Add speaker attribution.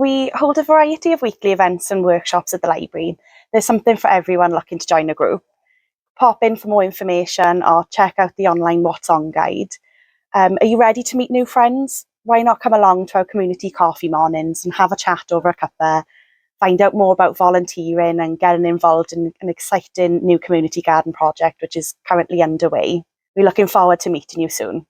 Speaker 1: We hold a variety of weekly events and workshops at the library. There's something for everyone looking to join a group. Pop in for more information or check out the online What's On guide. Are you ready to meet new friends? Why not come along to our community coffee mornings and have a chat over a cuppa, find out more about volunteering and getting involved in an exciting new community garden project which is currently underway. We're looking forward to meeting you soon.